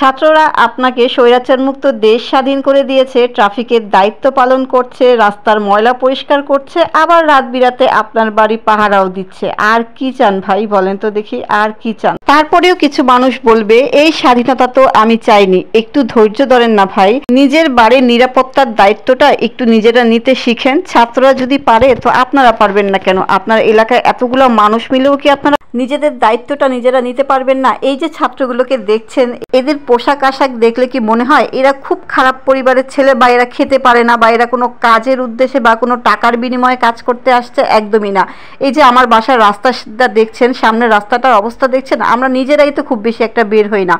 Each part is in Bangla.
ছাত্ররা আপনাকে স্বৈরাচার মুক্ত দেশ স্বাধীন করে দিয়েছে, ট্রাফিকের দায়িত্ব পালন করছে, রাস্তার ময়লা পরিষ্কার করছে, আবার রাত বিরাতে আপনার বাড়ি পাহারাও দিচ্ছে। আর কি চান ভাই বলেন তো দেখি, আর কি চান? তারপরেও কিছু মানুষ বলবে এই স্বাধীনতা তো আমি চাইনি, একটু ধৈর্য ধরেন না ভাই, নিজের বাড়ির নিরাপত্তার দায়িত্বটা একটু নিজেরা নিতে শিখেন। ছাত্ররা যদি পারে তো আপনারা পারবেন না কেন? আপনার এলাকায় এতগুলো মানুষ মিলেও কি আপনারা নিজেদের দায়িত্বটা নিজেরা নিতে পারবেন না? এই যে ছাত্রগুলোকে দেখছেন, এদের পোশাক আশাক দেখলে কি মনে হয় এরা খুব খারাপ পরিবারের ছেলে, বা এরা খেতে পারে না, বা এরা কোনো কাজের উদ্দেশ্যে বা কোনো টাকার বিনিময়ে কাজ করতে আসছে? একদমই না। এই যে আমার বাসার রাস্তাটা দেখছেন, সামনের রাস্তাটার অবস্থা দেখছেন, আমরা নিজেরাই তো খুব বেশি একটা বের হই না,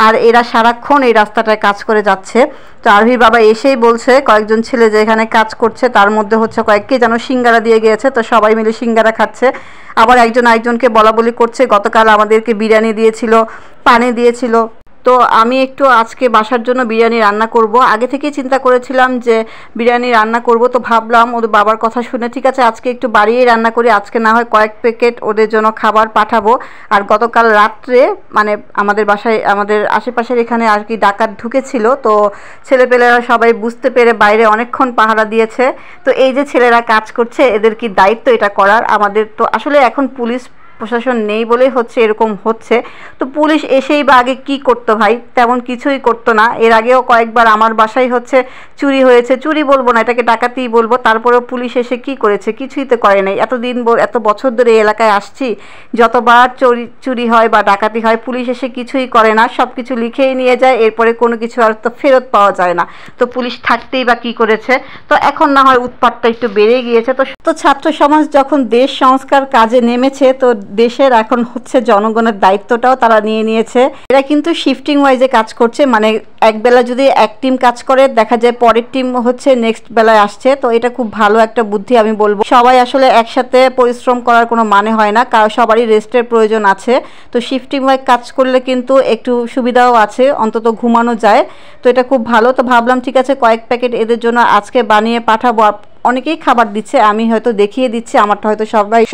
আর এরা সারাক্ষণ এই রাস্তাটায় কাজ করে যাচ্ছে। তো আরোহীর বাবা এসেই বলছে কয়েকজন ছেলে যে এখানে কাজ করছে, তার মধ্যে হচ্ছে কয়েককে যেন সিঙ্গারা দিয়ে গিয়েছে, তো সবাই মিলে সিঙ্গারা খাচ্ছে। আবার একজন আরেকজনকে বলা বলি করছে, গতকাল আমাদেরকে বিরিয়ানি দিয়েছিল, পানি দিয়েছিল। তো আমি একটু আজকে বাসার জন্য বিরিয়ানি রান্না করব, আগে থেকেই চিন্তা করেছিলাম যে বিরিয়ানি রান্না করব। তো ভাবলাম ওদের বাবার কথা শুনে ঠিক আছে আজকে একটু বাড়িয়েই রান্না করি, আজকে না হয় কয়েক প্যাকেট ওদের জন্য খাবার পাঠাবো। আর গতকাল রাত্রে মানে আমাদের বাসায়, আমাদের আশেপাশের এখানে আর কি ডাকাত ঢুকেছিল, তো ছেলেপেলেরা সবাই বুঝতে পেরে বাইরে অনেকক্ষণ পাহারা দিয়েছে। তো এই যে ছেলেরা কাজ করছে, এদের কি দায়িত্ব এটা করার? আমাদের তো আসলে এখন পুলিশ প্রশাসন নেই বলেই হচ্ছে এরকম হচ্ছে। তো পুলিশ এসেই বা আগে কী করতো ভাই? তেমন কিছুই করতো না। এর আগেও কয়েকবার আমার বাসায় হচ্ছে চুরি হয়েছে, চুরি বলবো না, এটাকে ডাকাতিই বলবো। তারপরেও পুলিশ এসে কি করেছে? কিছুই তো করে নাই। এত বছর ধরে এই এলাকায় আসছি, যতবার চুরি হয় বা ডাকাতি হয় পুলিশ এসে কিছুই করে না, সব কিছু লিখেই নিয়ে যায়, এরপরে কোনো কিছু আর তো ফেরত পাওয়া যায় না। তো পুলিশ থাকতেই বা কী করেছে? তো এখন না হয় উৎপাতটা একটু বেড়ে গিয়েছে। তো ছাত্র সমাজ যখন দেশ সংস্কার কাজে নেমেছে, তো দেশের এখন হচ্ছে জনগণের দায়িত্বটাও তারা নিয়ে নিয়েছে। এরা কিন্তু শিফটিং ওয়াইজে কাজ করছে, মানে এক বেলা যদি এক টিম কাজ করে, দেখা যায় পরের টিম হচ্ছে নেক্সট বেলায় আসছে। তো এটা খুব ভালো একটা বুদ্ধি আমি বলবো। সবাই আসলে একসাথে পরিশ্রম করার কোনো মানে হয় না, কারণ সবারই রেস্টের প্রয়োজন আছে। তো শিফটিং ওয়াইজ কাজ করলে কিন্তু একটু সুবিধাও আছে, অন্তত ঘুমানো যায়। তো এটা খুব ভালো। তো ভাবলাম ঠিক আছে কয়েক প্যাকেট এদের জন্য আজকে বানিয়ে পাঠাবো। অনেকেই খাবার দিচ্ছে, আমি হয়তো দেখিয়ে দিচ্ছি, আমারটা হয়তো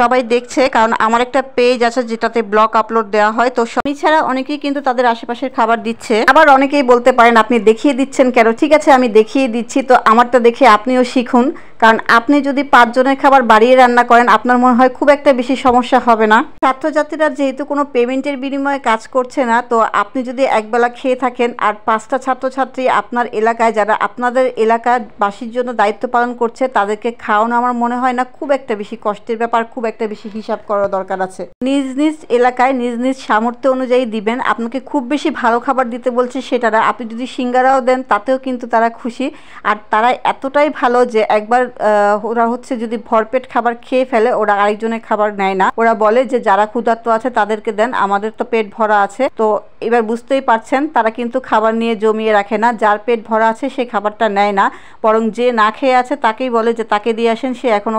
সবাই দেখছে, কারণ আমার একটা পেজ আছে যেটাতে ব্লগ আপলোড দেওয়া হয়। তো আমি ছাড়া অনেকেই কিন্তু তাদের আশেপাশের খাবার দিচ্ছে। আবার অনেকেই বলতে পারেন আপনি দেখিয়ে দিচ্ছেন কেন? ঠিক আছে আমি দেখিয়ে দিচ্ছি, তো আমারটা দেখে আপনিও শিখুন। কারণ আপনি যদি 5 জনের খাবার বাড়িয়ে রান্না করেন, আপনার মনে হয় খুব একটা বেশি সমস্যা হবে না। ছাত্রছাত্রীরা যেহেতু কোনো পেমেন্টের বিনিময়ে কাজ করছে না, তো আপনি যদি একবেলা খেয়ে থাকেন আর 5টা ছাত্রছাত্রী আপনার এলাকায়, যারা আপনাদের এলাকার বাসীর জন্য দায়িত্ব পালন করছে, তাদেরকে খাওয়ানো আমার মনে হয় না খুব একটা বেশি কষ্টের ব্যাপার, খুব একটা বেশি হিসাব করার দরকার আছে। নিজ নিজ এলাকায় নিজ নিজ সামর্থ্য অনুযায়ী দিবেন। আপনাকে খুব বেশি ভালো খাবার দিতে বলছে সেটা না, আপনি যদি সিঙ্গারাও দেন তাতেও কিন্তু তারা খুশি। আর তারা এতটাই ভালো যে একবার ওরা হচ্ছে যদি ভরপেট খাবার খেয়ে ফেলে, ওরা আরেকজনের খাবার নেয় না। ওরা বলে যে যারা ক্ষুধার্ত আছে তাদেরকে দেন, আমাদের তো পেট ভরা আছে। তো এবার বুঝতেই পারছেন তারা কিন্তু খাবার নিয়ে জমিয়ে রাখে না, যার পেট ভরা আছে সে খাবারটা নেয় না, বরং যে না খেয়ে আছে তাকেই বলে যে তাকে দিয়ে আসেন, সে এখনো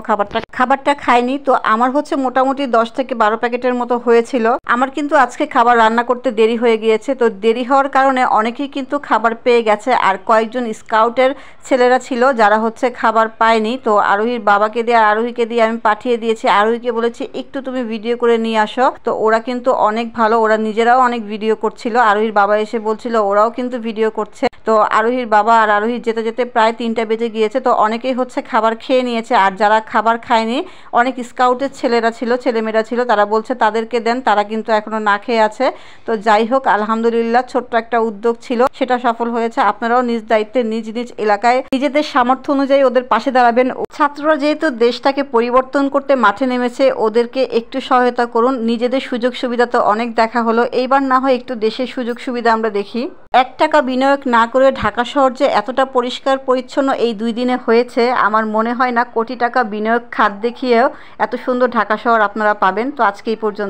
খাবারটা খায়নি। তো আমার হচ্ছে মোটামুটি 10 থেকে 12 প্যাকেটের মতো হয়েছিল। আমার কিন্তু আজকে খাবার রান্না করতে দেরি হয়ে গিয়েছে। তো দেরি হওয়ার কারণে অনেকেই কিন্তু খাবার পেয়ে গেছে, আর কয়েকজন স্কাউটের ছেলেরা ছিল যারা হচ্ছে খাবার পায়নি। তো আরোহীর বাবাকে দিয়ে আর আরোহীকে দিয়ে আমি পাঠিয়ে দিয়েছি। আরোহীকে বলেছি একটু তুমি ভিডিও করে নিয়ে আসো। তো ওরা কিন্তু অনেক ভালো, ওরা নিজেরাও অনেক ভিডিও করছিল। আরোহীর বাবা এসে বলছিল ওরাও কিন্তু ভিডিও করছে। তো আরোহীর বাবা আর আরোহী যেতে যেতে প্রায় 3টা বেজে গিয়েছে। তো অনেকেই হচ্ছে খাবার খেয়ে নিয়েছে, আর যারা খাবার খায়নি, অনেক স্কাউটের ছেলেমেয়েরা ছিল, তারা বলছে তাদেরকে দেন, তারা কিন্তু এখনো না খেয়ে আছে। তো যাই হোক আলহামদুলিল্লাহ, ছোট্ট একটা উদ্যোগ ছিল, সেটা সফল হয়েছে। আপনারাও নিজ দায়িত্বে নিজ নিজ এলাকায় নিজেদের সামর্থ্য অনুযায়ী ওদের পাশে দাঁড়াবেন। ছাত্ররা যেহেতু দেশটাকে পরিবর্তন করতে মাঠে নেমেছে, ওদেরকে একটু সহায়তা করুন। নিজেদের সুযোগ সুবিধা তো অনেক দেখা হলো, এইবার না হয় একটু দেশের সুযোগ সুবিধা আমরা দেখি। 1 টাকা বিনিয়োগ না করে ঢাকা শহর যে এতটা পরিষ্কার পরিচ্ছন্ন এই 2 দিনে হয়েছে, আমার মনে হয় না কোটি টাকা বিনিয়োগ খাত দেখিয়েও এত সুন্দর ঢাকা শহর আপনারা পাবেন। তো আজকে এই পর্যন্ত।